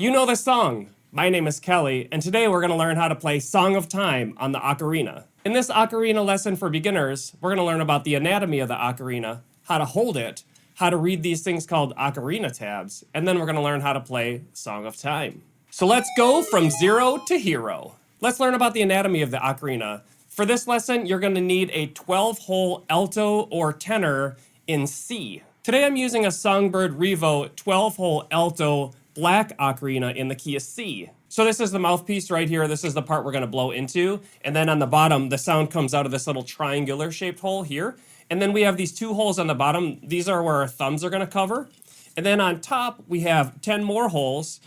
You know this song. My name is Kelly, and today we're going to learn how to play Song of Time on the ocarina. In this ocarina lesson for beginners, we're going to learn about the anatomy of the ocarina, how to hold it, how to read these things called Ocarina Tabs, and then we're going to learn how to play Song of Time. So let's go from zero to hero. Let's learn about the anatomy of the ocarina. For this lesson, you're going to need a 12-hole alto or tenor in C. Today I'm using a Songbird Revo 12-hole alto black ocarina in the key of C. So this is the mouthpiece right here. This is the part we're going to blow into. And then on the bottom, the sound comes out of this little triangular shaped hole here. And then we have these two holes on the bottom. These are where our thumbs are going to cover. And then on top, we have 10 more holes,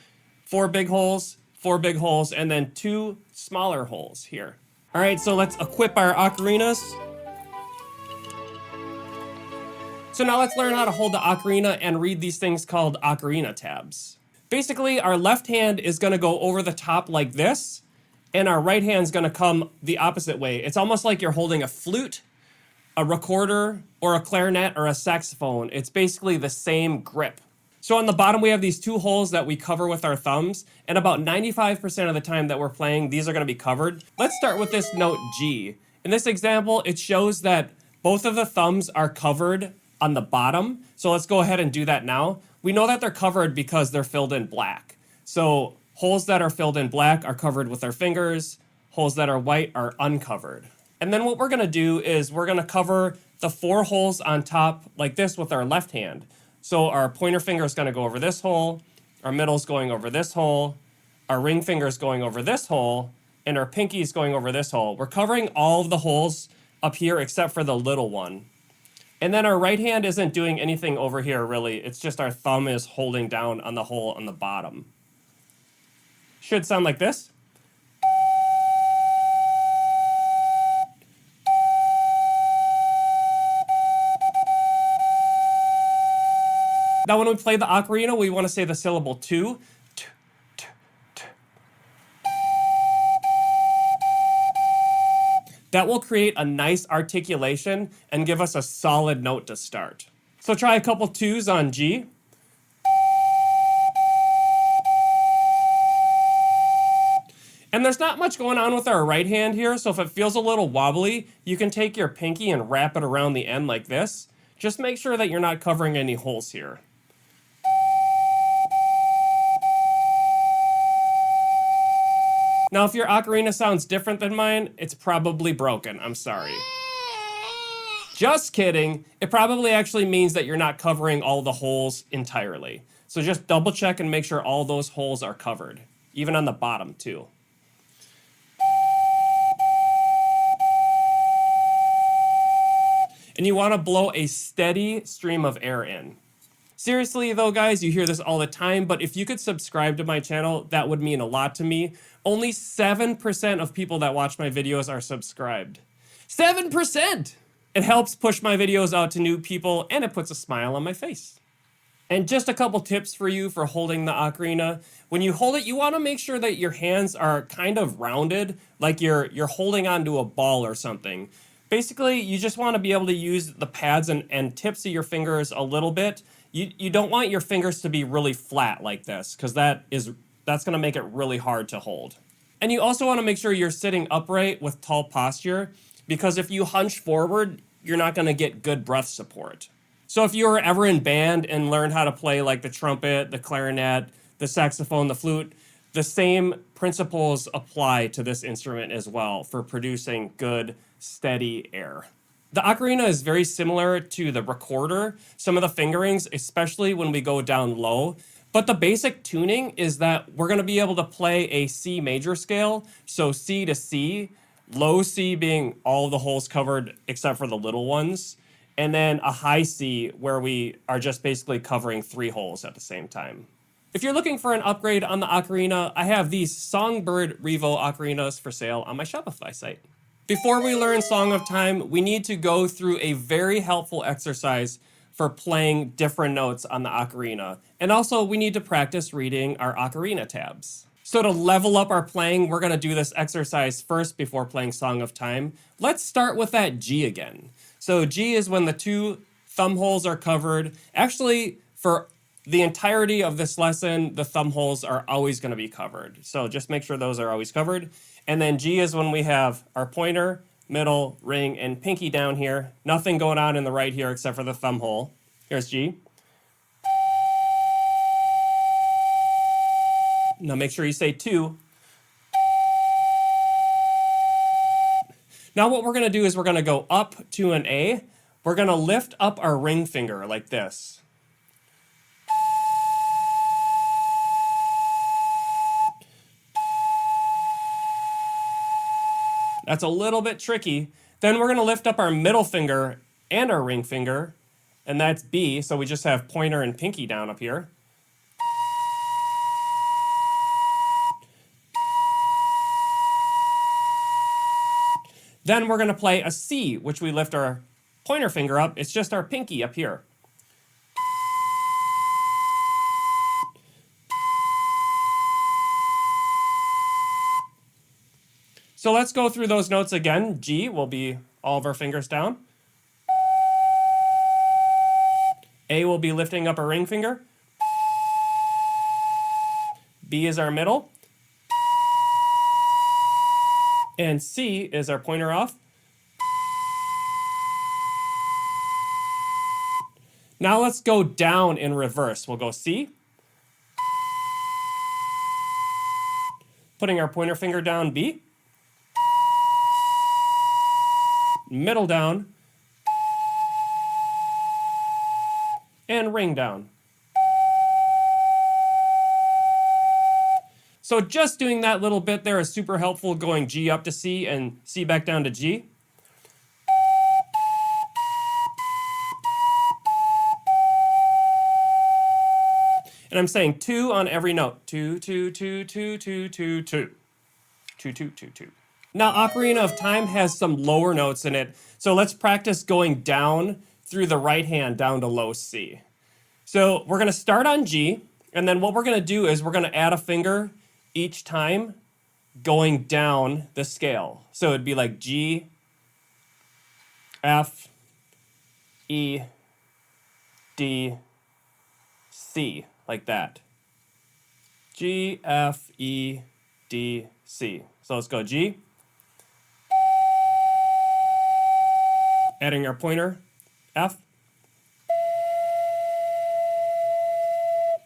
4 big holes, 4 big holes, and then 2 smaller holes here. All right, so let's equip our ocarinas. So now let's learn how to hold the ocarina and read these things called Ocarina Tabs. Basically, our left hand is going to go over the top like this, and our right hand is going to come the opposite way. It's almost like you're holding a flute, a recorder, or a clarinet, or a saxophone. It's basically the same grip. So on the bottom, we have these 2 holes that we cover with our thumbs, and about 95% of the time that we're playing, these are going to be covered. Let's start with this note G. In this example, it shows that both of the thumbs are covered on the bottom. So let's go ahead and do that now. We know that they're covered because they're filled in black. So holes that are filled in black are covered with our fingers. Holes that are white are uncovered. And then what we're going to do is we're going to cover the 4 holes on top like this with our left hand. So our pointer finger is going to go over this hole, our middle is going over this hole, our ring finger is going over this hole, and our pinky is going over this hole. We're covering all of the holes up here except for the little one. And then our right hand isn't doing anything over here, really. It's just our thumb is holding down on the hole on the bottom. Should sound like this. Now when we play the ocarina, we want to say the syllable two. That will create a nice articulation and give us a solid note to start. So try a couple 2s on G. And there's not much going on with our right hand here, so if it feels a little wobbly, you can take your pinky and wrap it around the end like this. Just make sure that you're not covering any holes here. Now, if your ocarina sounds different than mine, it's probably broken. I'm sorry. Just kidding. It probably actually means that you're not covering all the holes entirely. So just double check and make sure all those holes are covered, even on the bottom too. And you want to blow a steady stream of air in. Seriously though, guys, you hear this all the time, but if you could subscribe to my channel, that would mean a lot to me. Only 7% of people that watch my videos are subscribed. 7%! It helps push my videos out to new people, and it puts a smile on my face. And just a couple tips for you for holding the ocarina. When you hold it, you want to make sure that your hands are kind of rounded, like you're holding onto a ball or something. Basically, you just want to be able to use the pads and tips of your fingers a little bit. You don't want your fingers to be really flat like this, because that's going to make it really hard to hold. And you also want to make sure you're sitting upright with tall posture, because if you hunch forward, you're not going to get good breath support. So if you were ever in band and learned how to play like the trumpet, the clarinet, the saxophone, the flute, the same principles apply to this instrument as well for producing good, steady air. The ocarina is very similar to the recorder, some of the fingerings, especially when we go down low. But the basic tuning is that we're going to be able to play a C major scale, so C to C, low C being all the holes covered except for the little ones, and then a high C where we are just basically covering 3 holes at the same time. If you're looking for an upgrade on the ocarina, I have these Songbird Revo ocarinas for sale on my Shopify site. Before we learn Song of Time, we need to go through a very helpful exercise for playing different notes on the ocarina. And also, we need to practice reading our ocarina tabs. So to level up our playing, we're going to do this exercise first before playing Song of Time. Let's start with that G again. So G is when the 2 thumb holes are covered. Actually, for the entirety of this lesson, the thumb holes are always going to be covered. So just make sure those are always covered. And then G is when we have our pointer, middle, ring, and pinky down here. Nothing going on in the right here except for the thumb hole. Here's G. Now make sure you say 2. Now what we're going to do is we're going to go up to an A. We're going to lift up our ring finger like this. That's a little bit tricky. Then we're going to lift up our middle finger and our ring finger, and that's B, so we just have pointer and pinky down up here. Then we're going to play a C, which we lift our pointer finger up. It's just our pinky up here. So let's go through those notes again. G will be all of our fingers down. A will be lifting up our ring finger. B is our middle. And C is our pointer off. Now let's go down in reverse. We'll go C. Putting our pointer finger down, B. Middle down. And ring down. So just doing that little bit there is super helpful, going G up to C and C back down to G. And I'm saying 2 on every note. 2, 2, 2, 2, 2, 2, 2. 2, 2, 2, 2. Now, Ocarina of Time has some lower notes in it, so let's practice going down through the right hand down to low C. So we're going to start on G, and then what we're going to do is we're going to add a finger each time going down the scale. So it'd be like G, F, E, D, C, like that. G, F, E, D, C. So let's go G. Adding our pointer, F.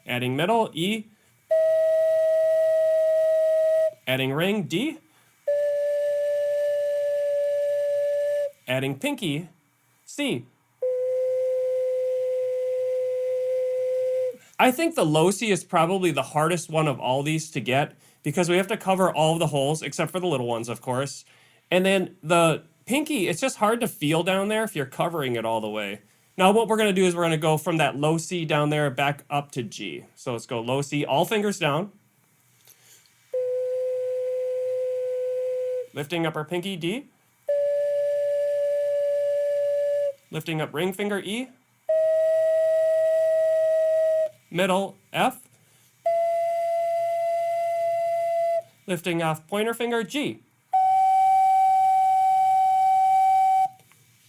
Adding middle, E. Adding ring, D. Adding pinky, C. I think the low C is probably the hardest one of all these to get because we have to cover all of the holes, except for the little ones, of course. And then the pinky, it's just hard to feel down there if you're covering it all the way. Now what we're going to do is we're going to go from that low C down there back up to G. So let's go low C, all fingers down. Lifting up our pinky, D. Lifting up ring finger, E. Middle, F. Lifting off pointer finger, G.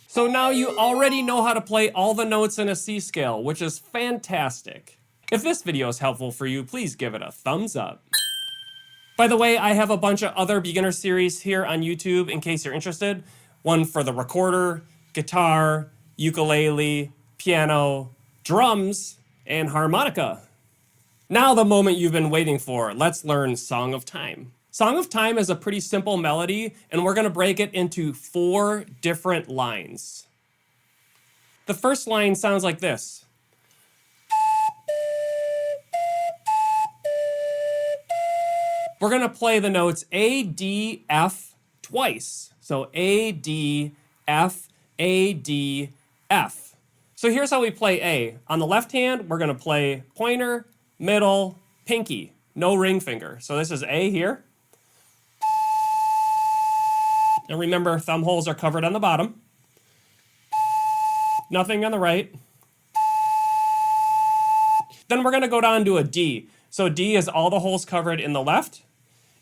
So now you already know how to play all the notes in a C scale, which is fantastic. If this video is helpful for you, please give it a thumbs up. By the way, I have a bunch of other beginner series here on YouTube in case you're interested. One for the recorder, guitar, ukulele, piano, drums, and harmonica. Now the moment you've been waiting for, let's learn Song of Time. Song of Time is a pretty simple melody, and we're going to break it into 4 different lines. The first line sounds like this. We're going to play the notes A, D, F twice. So A, D, F, A, D, F. So here's how we play A. On the left hand, we're going to play pointer, middle, pinky. No ring finger. So this is A here. And remember, thumb holes are covered on the bottom. Nothing on the right. Then we're going to go down to a D. So D is all the holes covered in the left.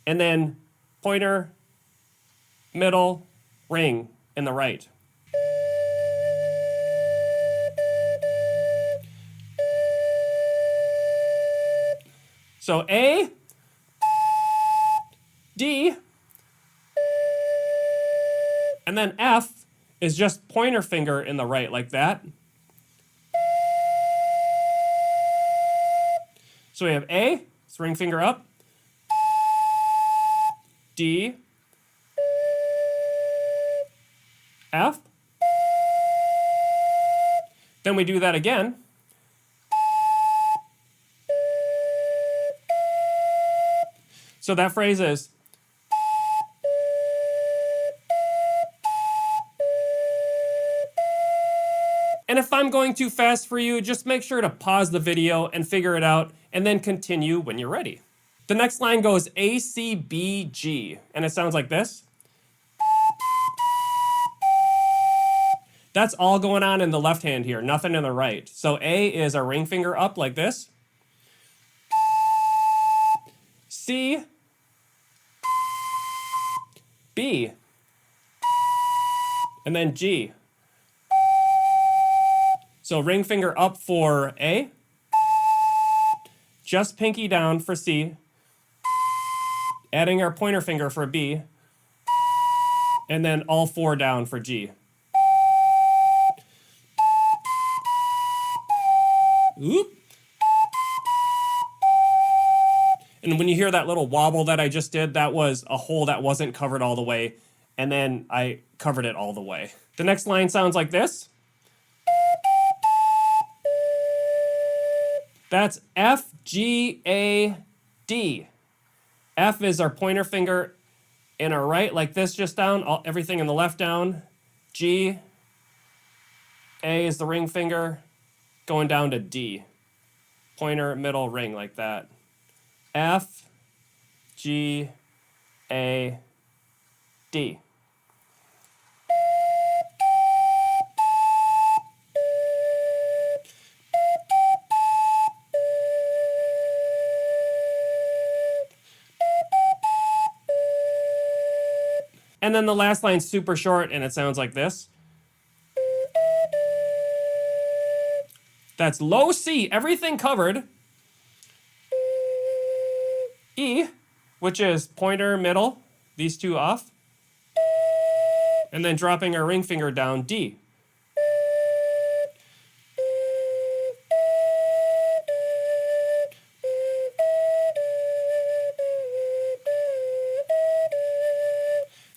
And then pointer, middle, ring in the right. So A, D, and then F is just pointer finger in the right, like that. So we have A, it's ring finger up, D, F. Then we do that again. So that phrase is and if I'm going too fast for you, just make sure to pause the video and figure it out and then continue when you're ready. The next line goes A, C, B, G, and it sounds like this. That's all going on in the left hand here, nothing in the right. So A is a ring finger up like this. C, B, and then G. So ring finger up for A, just pinky down for C, adding our pointer finger for B, and then all four down for G. Oop. And when you hear that little wobble that I just did, that was a hole that wasn't covered all the way, and then I covered it all the way. The next line sounds like this. That's F, G, A, D. F is our pointer finger in our right, like this, just down, everything in the left down. G, A is the ring finger, going down to D. Pointer, middle, ring, like that. F, G, A, D. And then the last line's super short, and it sounds like this. That's low C, everything covered. E, which is pointer, middle, these two off. And then dropping our ring finger down, D.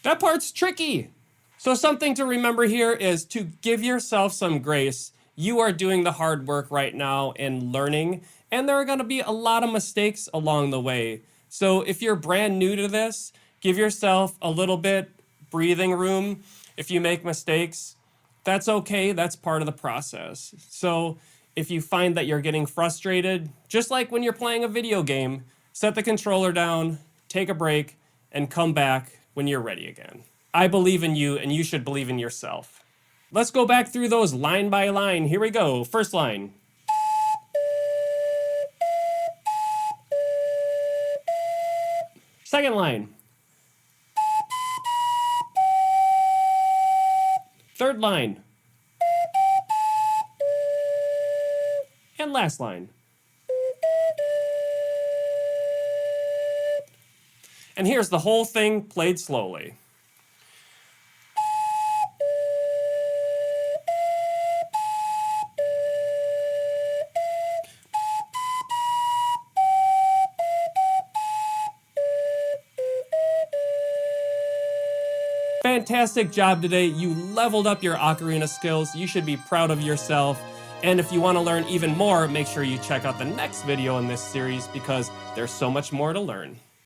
That part's tricky. So something to remember here is to give yourself some grace. You are doing the hard work right now in learning, and there are going to be a lot of mistakes along the way. So if you're brand new to this, give yourself a little bit breathing room. If you make mistakes, that's okay. That's part of the process. So if you find that you're getting frustrated, just like when you're playing a video game, set the controller down, take a break, and come back when you're ready again. I believe in you, and you should believe in yourself. Let's go back through those line by line. Here we go. First line. Second line. Third line. And last line. And here's the whole thing played slowly. Fantastic job today. You leveled up your ocarina skills. You should be proud of yourself. And if you want to learn even more, make sure you check out the next video in this series because there's so much more to learn.